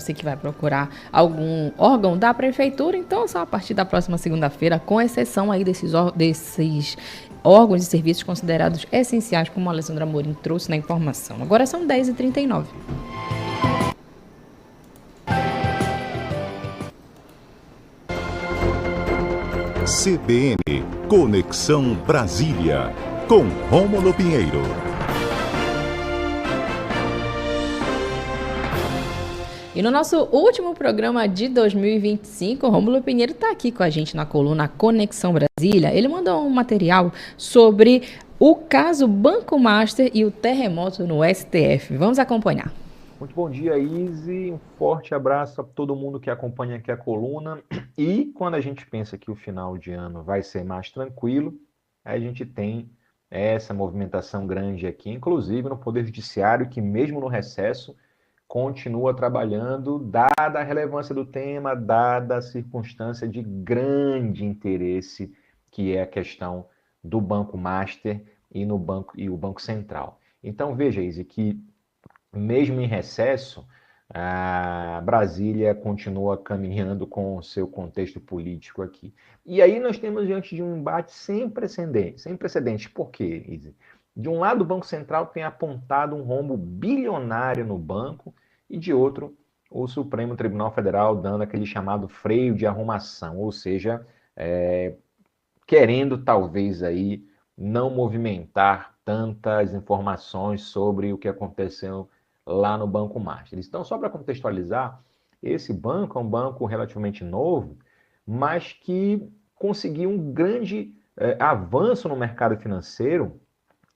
você que vai procurar algum órgão da prefeitura, então só a partir da próxima segunda-feira, com exceção aí desses órgãos e serviços considerados essenciais, como a Alessandra Amorim trouxe na informação. Agora são 10h39. CBN Conexão Brasília, com Rômulo Pinheiro. E no nosso último programa de 2025, o Rômulo Pinheiro está aqui com a gente na coluna Conexão Brasília. Ele mandou um material sobre o caso Banco Master e o terremoto no STF. Vamos acompanhar. Muito bom dia, Izzy. Um forte abraço a todo mundo que acompanha aqui a coluna. E quando a gente pensa que o final de ano vai ser mais tranquilo, a gente tem essa movimentação grande aqui, inclusive no Poder Judiciário, que mesmo no recesso continua trabalhando, dada a relevância do tema, dada a circunstância de grande interesse, que é a questão do Banco Master e o Banco Central. Então veja, Izzy, que mesmo em recesso, a Brasília continua caminhando com o seu contexto político aqui. E aí nós temos diante de um embate sem precedentes. Por quê, Izzy? De um lado, o Banco Central tem apontado um rombo bilionário no banco e de outro, o Supremo Tribunal Federal dando aquele chamado freio de arrumação, ou seja, querendo talvez aí não movimentar tantas informações sobre o que aconteceu lá no Banco Master. Então, só para contextualizar, esse banco é um banco relativamente novo, mas que conseguiu um grande avanço no mercado financeiro,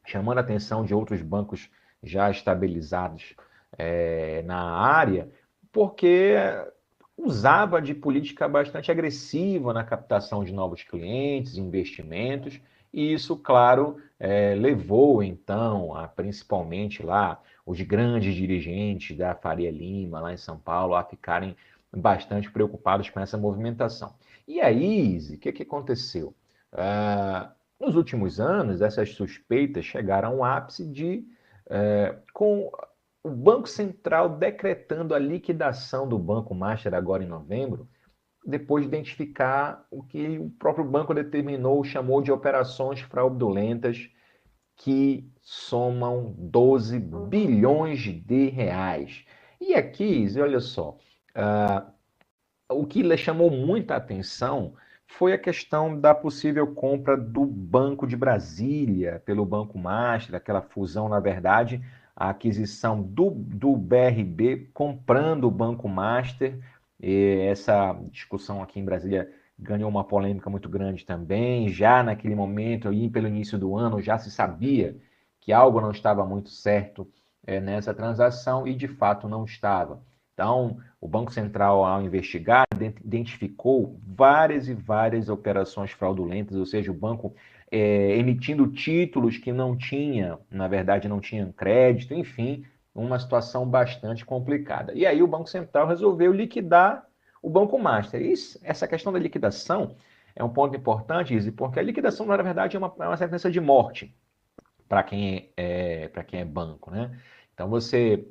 chamando a atenção de outros bancos já estabilizados na área, porque usava de política bastante agressiva na captação de novos clientes, investimentos, e isso, claro, levou então a principalmente lá os grandes dirigentes da Faria Lima, lá em São Paulo, a ficarem bastante preocupados com essa movimentação. E aí, Izzy, o que aconteceu? Nos últimos anos, essas suspeitas chegaram ao ápice com o Banco Central decretando a liquidação do Banco Master agora em novembro, depois de identificar o que o próprio banco determinou, chamou de operações fraudulentas, que somam 12 bilhões de reais. E aqui, olha só, o que chamou muita atenção foi a questão da possível compra do Banco de Brasília pelo Banco Master, aquela fusão, na verdade, a aquisição do BRB comprando o Banco Master. E essa discussão aqui em Brasília ganhou uma polêmica muito grande também. Já naquele momento, aí pelo início do ano, já se sabia que algo não estava muito certo nessa transação e de fato não estava. Então, o Banco Central, ao investigar, identificou várias e várias operações fraudulentas, ou seja, o banco emitindo títulos que não tinha, na verdade, não tinham crédito, enfim, uma situação bastante complicada. E aí o Banco Central resolveu liquidar o Banco Master. Essa questão da liquidação é um ponto importante, Izzy, porque a liquidação, na verdade, é uma sentença de morte para quem é banco, né? Então você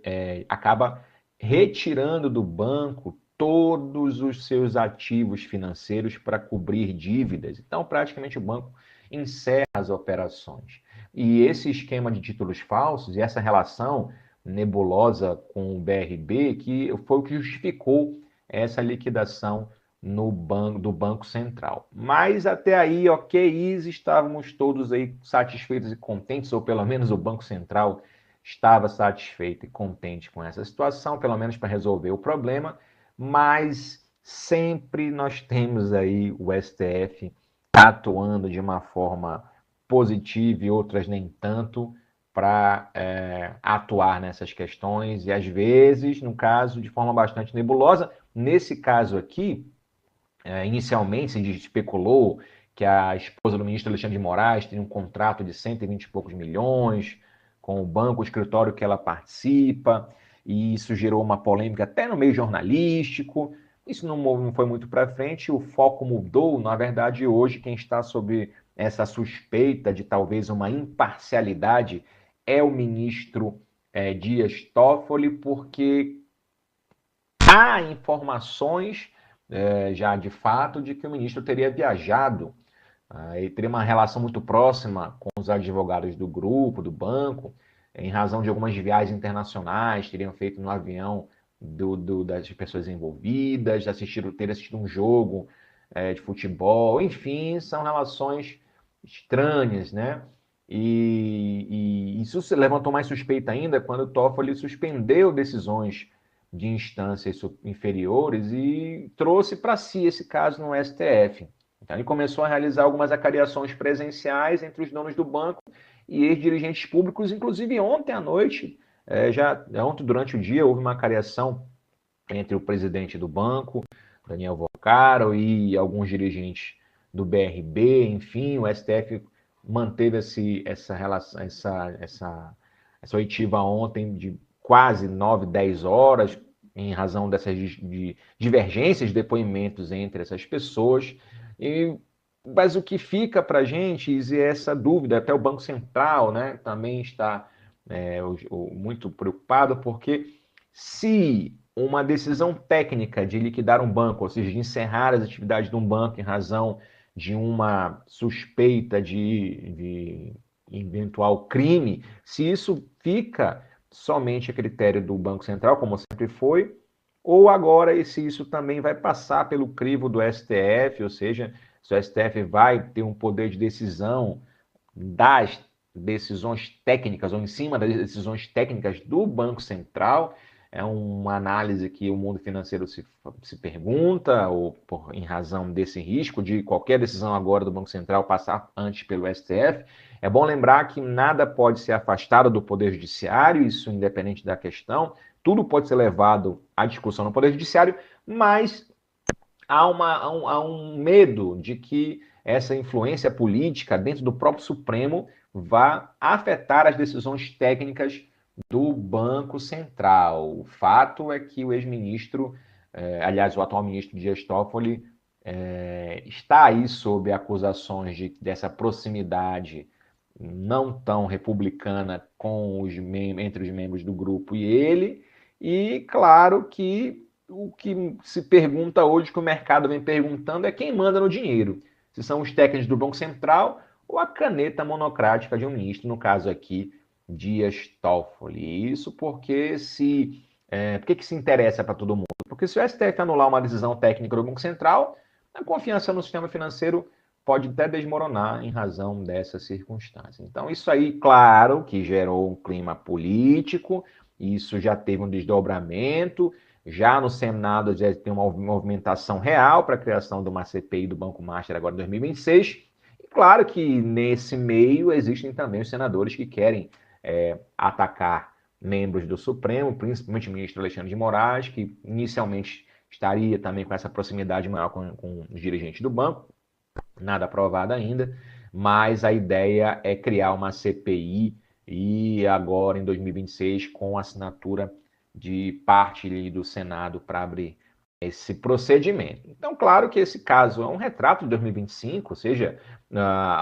acaba retirando do banco todos os seus ativos financeiros para cobrir dívidas. Então, praticamente o banco encerra as operações. E esse esquema de títulos falsos e essa relação nebulosa com o BRB que foi o que justificou essa liquidação do Banco Central. Mas até aí, ok, estávamos todos aí satisfeitos e contentes, ou pelo menos o Banco Central estava satisfeito e contente com essa situação, pelo menos para resolver o problema, mas sempre nós temos aí o STF atuando de uma forma positiva e outras nem tanto para atuar nessas questões, e às vezes, no caso, de forma bastante nebulosa. Nesse caso aqui, inicialmente se especulou que a esposa do ministro Alexandre de Moraes tem um contrato de 120 e poucos milhões com o banco, o escritório que ela participa, e isso gerou uma polêmica até no meio jornalístico. Isso não foi muito para frente, o foco mudou. Na verdade, hoje, quem está sob essa suspeita de talvez uma imparcialidade é o ministro Dias Toffoli, porque há informações já de fato de que o ministro teria viajado e teria uma relação muito próxima com os advogados do grupo, do banco, em razão de algumas viagens internacionais, teriam feito no avião das pessoas envolvidas, ter assistido um jogo de futebol, enfim, são relações estranhas, né? E isso se levantou mais suspeita ainda quando o Toffoli suspendeu decisões de instâncias inferiores e trouxe para si esse caso no STF. Então, ele começou a realizar algumas acariações presenciais entre os donos do banco e ex-dirigentes públicos, inclusive ontem à noite, ontem durante o dia, houve uma acariação entre o presidente do banco, Daniel Vocaro, e alguns dirigentes do BRB, enfim, o STF manteve essa oitiva ontem de quase 9, 10 horas, em razão dessas divergências de depoimentos entre essas pessoas. Mas o que fica para a gente é essa dúvida, até o Banco Central, né, também está muito preocupado, porque se uma decisão técnica de liquidar um banco, ou seja, de encerrar as atividades de um banco em razão de uma suspeita de eventual crime, se isso fica somente a critério do Banco Central, como sempre foi, ou agora se isso também vai passar pelo crivo do STF, ou seja, se o STF vai ter um poder de decisão das decisões técnicas, ou em cima das decisões técnicas do Banco Central. É uma análise que o mundo financeiro se pergunta, ou em razão desse risco de qualquer decisão agora do Banco Central passar antes pelo STF. É bom lembrar que nada pode ser afastado do Poder Judiciário, isso independente da questão, tudo pode ser levado à discussão no Poder Judiciário, mas há um medo de que essa influência política dentro do próprio Supremo vá afetar as decisões técnicas do Banco Central. O fato é que o ex-ministro, aliás, o atual ministro Dias Toffoli, está aí sob acusações dessa proximidade não tão republicana entre os membros do grupo e ele, e claro que o que se pergunta hoje, que o mercado vem perguntando, é quem manda no dinheiro. Se são os técnicos do Banco Central ou a caneta monocrática de um ministro, no caso aqui, Dias Toffoli. Isso porque por que se interessa para todo mundo? Porque se o STF anular uma decisão técnica do Banco Central, a confiança no sistema financeiro pode até desmoronar em razão dessa circunstância. Então, isso aí, claro, que gerou um clima político, isso já teve um desdobramento, já no Senado já tem uma movimentação real para a criação de uma CPI do Banco Master agora em 2026. E claro que nesse meio existem também os senadores que querem atacar membros do Supremo, principalmente o ministro Alexandre de Moraes, que inicialmente estaria também com essa proximidade maior com os dirigentes do banco, nada aprovado ainda, mas a ideia é criar uma CPI e agora em 2026 com assinatura de parte do Senado para abrir esse procedimento. Então, claro que esse caso é um retrato de 2025, ou seja,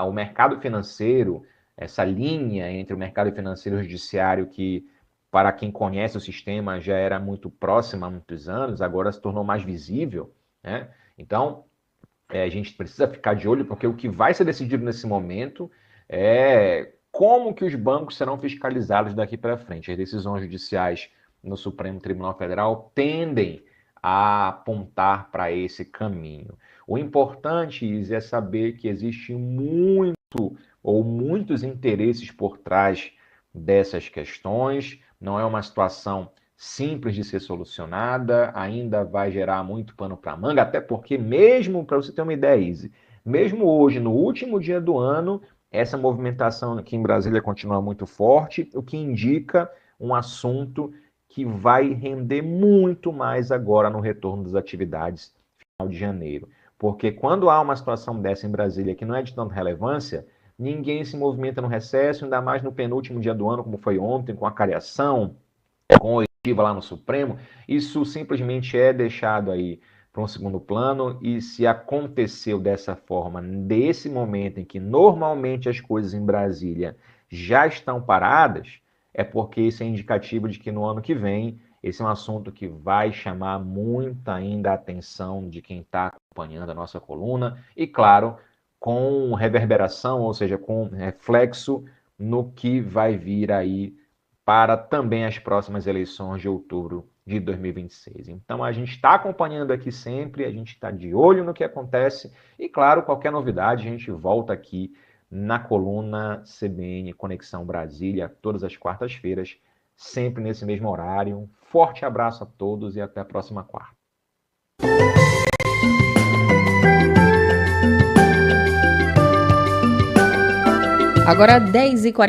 o mercado financeiro, essa linha entre o mercado financeiro e o judiciário que, para quem conhece o sistema, já era muito próxima há muitos anos, agora se tornou mais visível, né? Então, a gente precisa ficar de olho, porque o que vai ser decidido nesse momento é como que os bancos serão fiscalizados daqui para frente. As decisões judiciais no Supremo Tribunal Federal tendem a apontar para esse caminho. O importante, Isa, é saber que existe muitos interesses por trás dessas questões. Não é uma situação simples de ser solucionada, ainda vai gerar muito pano para manga, até porque mesmo, para você ter uma ideia, Izzy, mesmo hoje, no último dia do ano, essa movimentação aqui em Brasília continua muito forte, o que indica um assunto que vai render muito mais agora no retorno das atividades no final de janeiro. Porque quando há uma situação dessa em Brasília que não é de tanta relevância, ninguém se movimenta no recesso, ainda mais no penúltimo dia do ano, como foi ontem, com a cariação, com oitiva lá no Supremo. Isso simplesmente é deixado aí para um segundo plano, e se aconteceu dessa forma, desse momento em que normalmente as coisas em Brasília já estão paradas, é porque isso é indicativo de que no ano que vem Esse é um assunto que vai chamar muita ainda a atenção de quem está acompanhando a nossa coluna e, claro, com reverberação, ou seja, com reflexo no que vai vir aí para também as próximas eleições de outubro de 2026. Então, a gente está acompanhando aqui sempre, a gente está de olho no que acontece e, claro, qualquer novidade, a gente volta aqui na coluna CBN Conexão Brasília, todas as quartas-feiras, sempre nesse mesmo horário. Um forte abraço a todos e até a próxima quarta. Agora 10h40.